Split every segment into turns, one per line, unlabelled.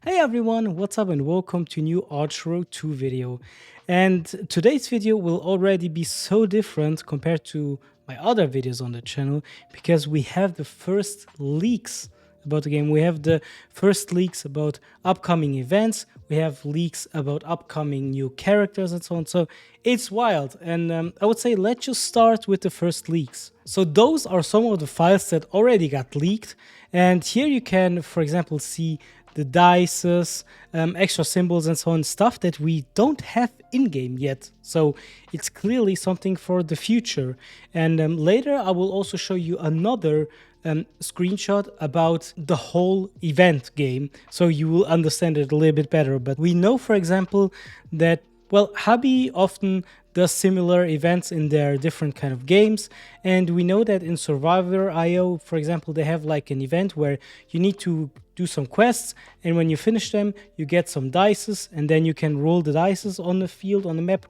Hey everyone, what's up and welcome to new Archero 2 video. And today's video will already be so different compared to my other videos on the channel because we have the first leaks about the game. We have the first leaks about upcoming events, we have leaks about upcoming new characters and so on. So it's wild. And I would say let's just start with the first leaks. So those are some of the files that already got leaked. And here you can, for example, see the dices, extra symbols and so on, stuff that we don't have in-game yet. So it's clearly something for the future. And later I will also show you another screenshot about the whole event game, so you will understand it a little bit better. But we know, for example, that well, Hobby often does similar events in their different kind of games, and we know that in Survivor IO, for example, they have like an event where you need to do some quests, and when you finish them, you get some dices, and then you can roll the dices on the field on the map,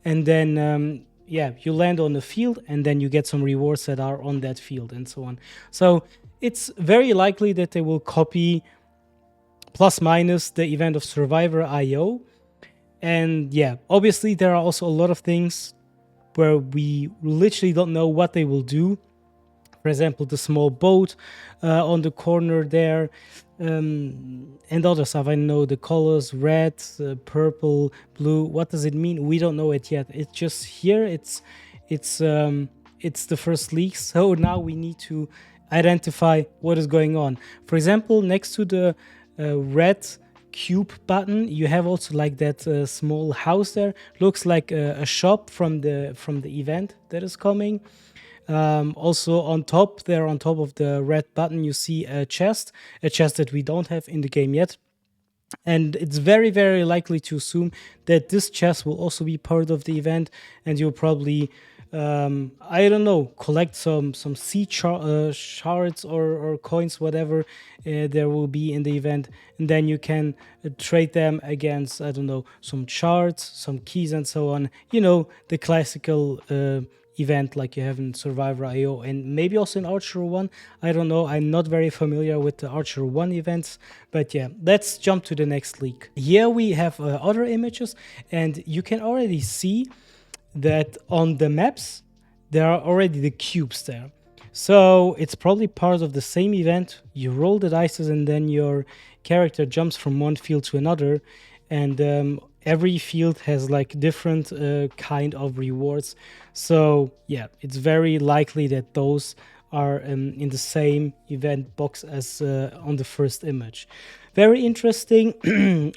and then yeah, you land on the field, and then you get some rewards that are on that field, and so on. So it's very likely that they will copy plus minus the event of Survivor IO. And yeah, obviously there are also a lot of things where we literally don't know what they will do. For example, the small boat on the corner there, and other stuff. I know the colors red, purple, blue. What does it mean? We don't know it yet. It's just here. It's the first leak. So now we need to identify what is going on. For example, next to the red cube button, you have also like that small house there. Looks like a shop from the event that is coming. Also on top there, on top of the red button, you see a chest that we don't have in the game yet. And it's very, very likely to assume that this chest will also be part of the event, and you'll probably, I don't know, collect some shards or coins, whatever there will be in the event, and then you can trade them against, I don't know, some shards, some keys, and so on. You know, the classical event like you have in Survivor IO and maybe also in Archero 1. I don't know. I'm not very familiar with the Archero 1 events, but yeah, let's jump to the next leak. Here we have other images, and you can already see that on the maps there are already the cubes there. So it's probably part of the same event. You roll the dice and then your character jumps from one field to another, and every field has like different kind of rewards. So yeah, it's very likely that those are in the same event box as on the first image. Very interesting.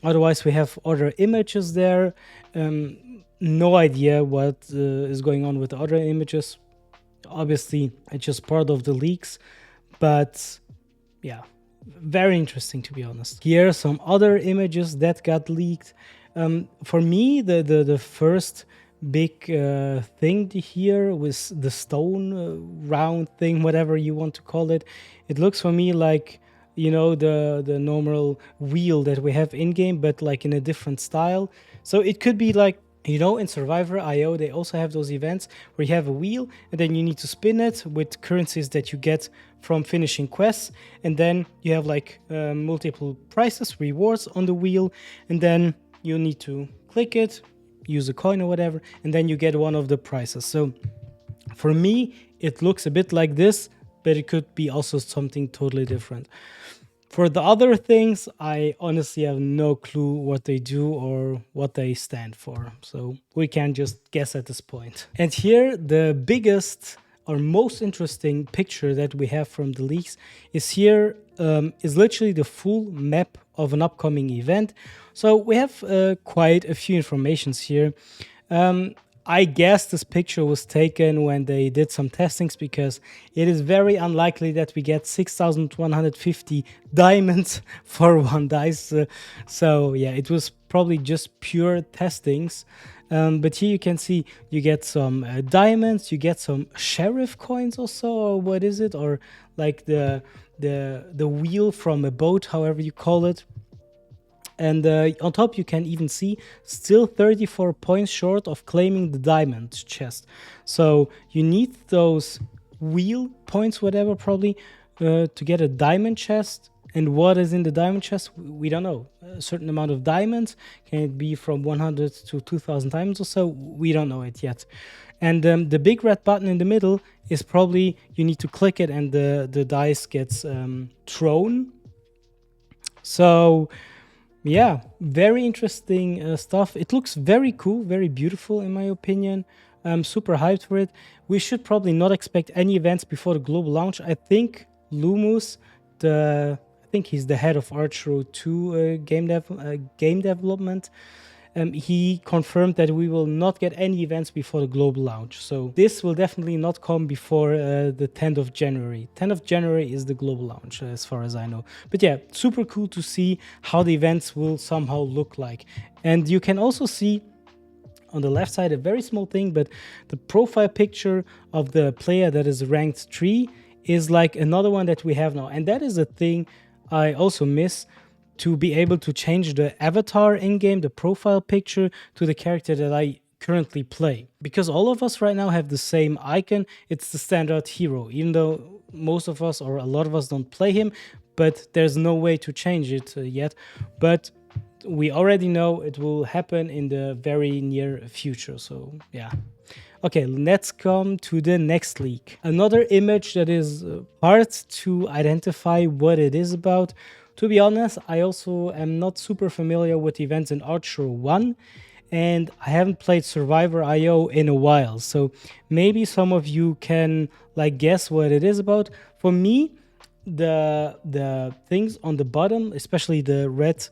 Otherwise, we have other images there. No idea what is going on with the other images. Obviously, it's just part of the leaks, but yeah, very interesting to be honest. Here are some other images that got leaked. For me, the first big thing here was the stone round thing, whatever you want to call it. It looks for me like, you know, the normal wheel that we have in game, but like in a different style. So it could be like, you know, in Survivor IO, they also have those events where you have a wheel and then you need to spin it with currencies that you get from finishing quests. And then you have like multiple prizes, rewards on the wheel. And then you need to click it, use a coin or whatever, and then you get one of the prizes. So for me, it looks a bit like this, but it could be also something totally different. For the other things, I honestly have no clue what they do or what they stand for. So we can just guess at this point. And here, the biggest or most interesting picture that we have from the leaks is here, is literally the full map of an upcoming event. So we have quite a few informations here. I guess this picture was taken when they did some testings, because it is very unlikely that we get 6,150 diamonds for one dice. So yeah, it was probably just pure testings. But here you can see you get some diamonds, you get some sheriff coins also, or what is it? Or like the wheel from a boat, however you call it. And on top you can even see still 34 points short of claiming the diamond chest. So you need those wheel points, whatever, probably to get a diamond chest. And what is in the diamond chest? We don't know. A certain amount of diamonds. Can it be from 100 to 2000 diamonds or so? We don't know it yet. And the big red button in the middle is probably you need to click it and the dice gets thrown. So yeah, very interesting stuff. It looks very cool, very beautiful in my opinion. I'm super hyped for it. We should probably not expect any events before the global launch. I think Lumus, I think he's the head of Archero 2 game development. He confirmed that we will not get any events before the global launch. So this will definitely not come before the 10th of January. 10th of January is the global launch, as far as I know. But yeah, super cool to see how the events will somehow look like. And you can also see on the left side a very small thing, but the profile picture of the player that is ranked 3 is like another one that we have now. And that is a thing I also miss, to be able to change the avatar in-game, the profile picture, to the character that I currently play. Because all of us right now have the same icon. It's the standard hero, even though most of us or a lot of us don't play him, but there's no way to change it yet. But we already know it will happen in the very near future. So yeah. Okay, let's come to the next leak. Another image that is hard to identify what it is about. To be honest, I also am not super familiar with events in Archero 1, and I haven't played Survivor IO in a while. So maybe some of you can like guess what it is about. For me, the things on the bottom, especially the red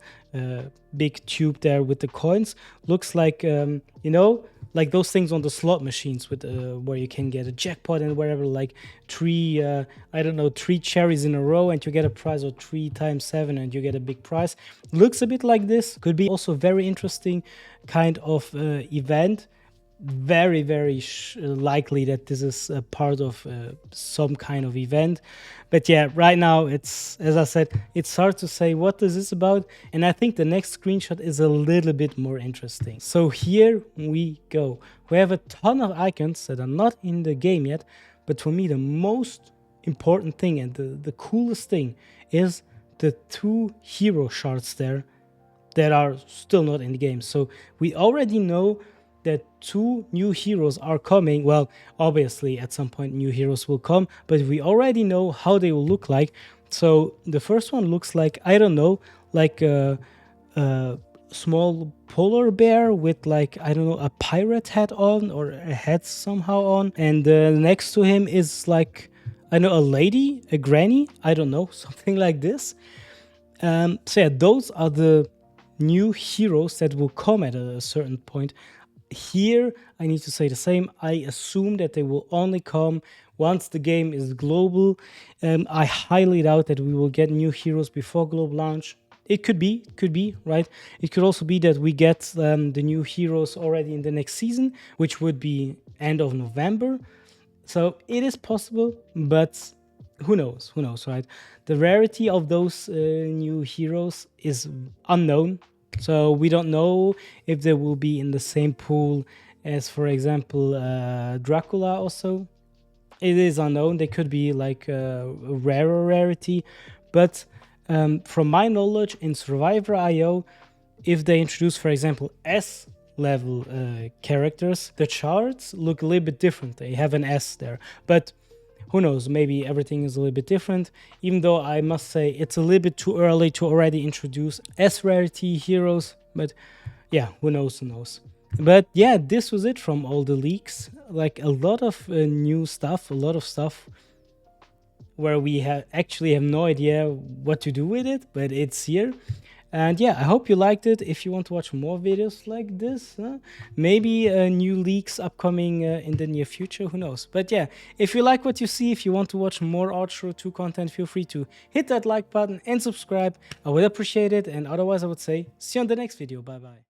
big tube there with the coins, looks like like those things on the slot machines with where you can get a jackpot and wherever, like three I don't know, 3 cherries in a row and you get a prize, or 3 times 7 and you get a big prize. Looks a bit like this. Could be also very interesting kind of event. Very likely that this is a part of some kind of event. But yeah, right now it's, as I said, it's hard to say what this is about, and I think the next screenshot is a little bit more interesting. So here we go. We have a ton of icons that are not in the game yet, but for me the most important thing and the coolest thing is the 2 hero shards there that are still not in the game. So we already know that 2 new heroes are coming. Well, obviously at some point new heroes will come, but we already know how they will look like. So the first one looks like, I don't know, like a small polar bear with, like, I don't know, a pirate hat on, or a hat somehow on. And next to him is like, I know, a lady, a granny, I don't know, something like this. So yeah, those are the new heroes that will come at a certain point. Here, I need to say the same. I assume that they will only come once the game is global. I highly doubt that we will get new heroes before global launch. It could be, right? It could also be that we get the new heroes already in the next season, which would be end of November. So it is possible, but who knows, right? The rarity of those new heroes is unknown. So we don't know if they will be in the same pool as, for example, Dracula also. It is unknown. They could be like a rarer rarity. But from my knowledge, in Survivor IO, if they introduce, for example, S level characters, the charts look a little bit different. They have an S there. But who knows, maybe everything is a little bit different, even though I must say it's a little bit too early to already introduce S rarity heroes. But yeah, who knows. But yeah, this was it from all the leaks. Like a lot of new stuff, a lot of stuff where we actually have no idea what to do with it, but it's here. And yeah, I hope you liked it. If you want to watch more videos like this, maybe new leaks upcoming in the near future, who knows. But yeah, if you like what you see, if you want to watch more Archero 2 content, feel free to hit that like button and subscribe. I would appreciate it. And otherwise, I would say see you on the next video. Bye bye.